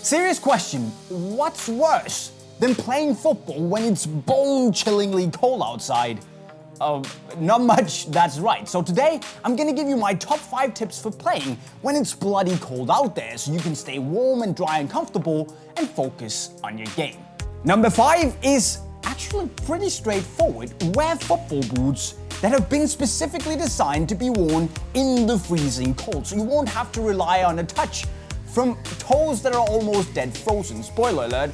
Serious question, what's worse than playing football when it's bone-chillingly cold outside? Not much, that's right. So today, I'm gonna give you my top 5 tips for playing when it's bloody cold out there so you can stay warm and dry and comfortable and focus on your game. Number 5 is actually pretty straightforward. Wear football boots that have been specifically designed to be worn in the freezing cold, so you won't have to rely on a touch from toes that are almost dead frozen. Spoiler alert,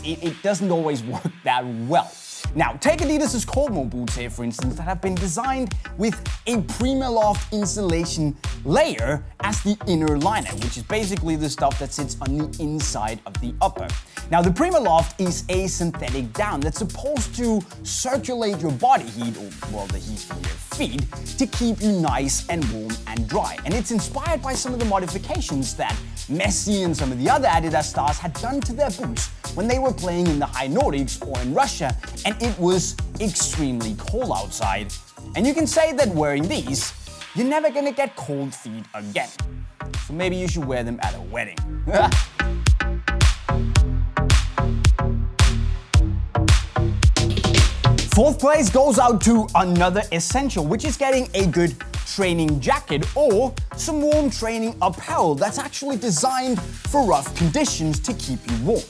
it doesn't always work that well. Now, take Adidas' Cold Mode boots here, for instance, that have been designed with a PrimaLoft insulation layer as the inner liner, which is basically the stuff that sits on the inside of the upper. Now, the PrimaLoft is a synthetic down that's supposed to circulate your body heat, or well, the heat from your feet, to keep you nice and warm and dry. And it's inspired by some of the modifications that Messi and some of the other Adidas stars had done to their boots when they were playing in the high Nordics or in Russia, and it was extremely cold outside. And you can say that wearing these, you're never gonna get cold feet again. So maybe you should wear them at a wedding. Fourth place goes out to another essential, which is getting a good training jacket or some warm training apparel that's actually designed for rough conditions to keep you warm.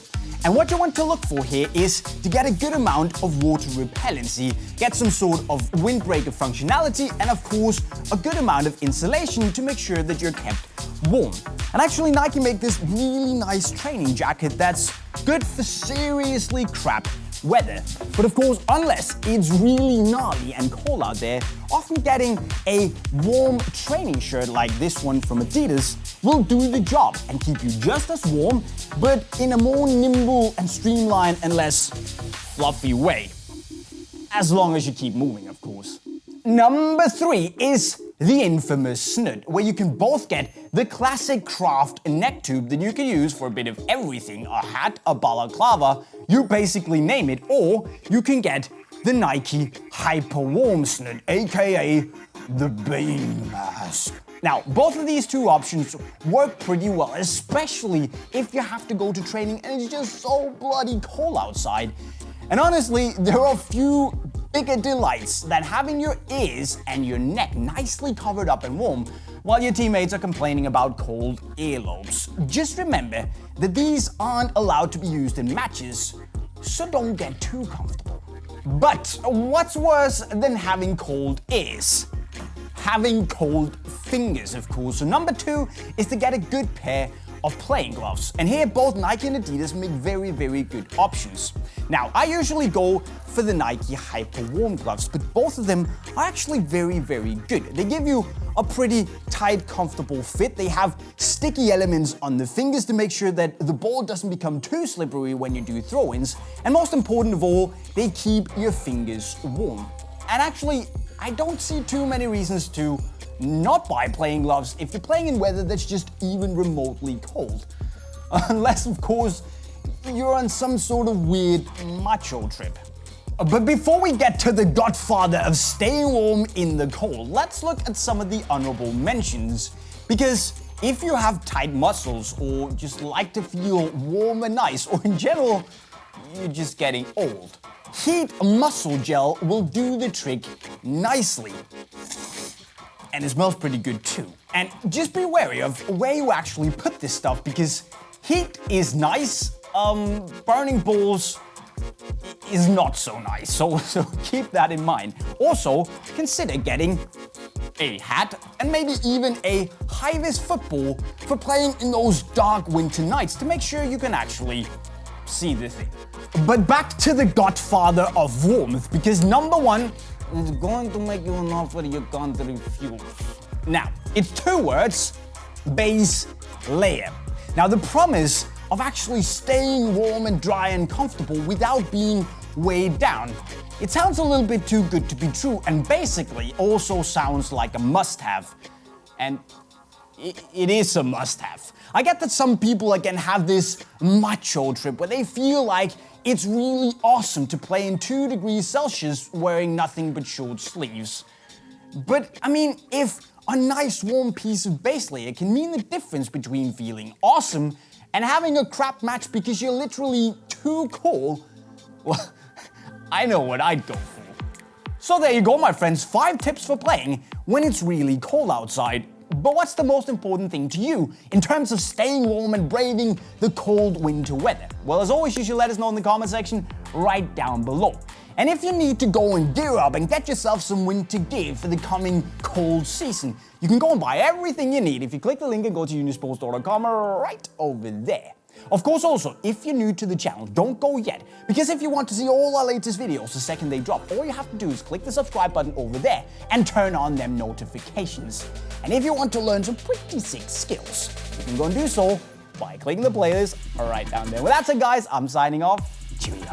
And what you want to look for here is to get a good amount of water repellency, get some sort of windbreaker functionality, and of course, a good amount of insulation to make sure that you're kept warm. And actually, Nike make this really nice training jacket that's good for seriously crap weather. But of course, unless it's really gnarly and cold out there, often getting a warm training shirt like this one from Adidas will do the job and keep you just as warm, but in a more nimble and streamlined and less fluffy way. As long as you keep moving, of course. Number 3 is the infamous Snoot, where you can both get the classic craft neck tube that you can use for a bit of everything, a hat, a balaclava, you basically name it, or you can get the Nike Hyper Warm Snoot, aka the Beam Mask. Now, both of these two options work pretty well, especially if you have to go to training and it's just so bloody cold outside. And honestly, there are a few bigger delights than having your ears and your neck nicely covered up and warm while your teammates are complaining about cold earlobes. Just remember that these aren't allowed to be used in matches, so don't get too comfortable. But what's worse than having cold ears? Having cold fingers, of course. So number 2 is to get a good pair of playing gloves. And here both Nike and Adidas make very, very good options. Now, I usually go for the Nike Hyper Warm gloves, but both of them are actually very, very good. They give you a pretty tight, comfortable fit. They have sticky elements on the fingers to make sure that the ball doesn't become too slippery when you do throw-ins. And most important of all, they keep your fingers warm. And actually, I don't see too many reasons to not buy playing gloves if you're playing in weather that's just even remotely cold. Unless, of course, you're on some sort of weird macho trip. But before we get to the godfather of staying warm in the cold, let's look at some of the honorable mentions. Because if you have tight muscles or just like to feel warm and nice, or in general, you're just getting old, Heat Muscle Gel will do the trick nicely. And it smells pretty good too. And just be wary of where you actually put this stuff, because heat is nice, burning balls is not so nice, so keep that in mind. Also, consider getting a hat and maybe even a high-vis football for playing in those dark winter nights to make sure you can actually see the thing. But back to the godfather of warmth, because number 1 is going to make you an offer you can't refuse. Now, it's 2 words, base layer. Now, the promise of actually staying warm and dry and comfortable without being weighed down, it sounds a little bit too good to be true, and basically also sounds like a must-have. And it is a must-have. I get that some people again have this macho trip where they feel like it's really awesome to play in 2 degrees Celsius wearing nothing but short sleeves. But I mean, if a nice warm piece of base layer can mean the difference between feeling awesome And having a crap match because you're literally too cool, well, I know what I'd go for. So there you go, my friends, 5 tips for playing when it's really cold outside. But what's the most important thing to you in terms of staying warm and braving the cold winter weather? Well, as always, you should let us know in the comment section right down below. And if you need to go and gear up and get yourself some winter gear for the coming cold season, you can go and buy everything you need if you click the link and go to unisportlife.com right over there. Of course, also, if you're new to the channel, don't go yet, because if you want to see all our latest videos the second they drop, all you have to do is click the subscribe button over there and turn on them notifications. And if you want to learn some pretty sick skills, you can go and do so by clicking the playlist right down there. With that said, guys, I'm signing off. Cheerio.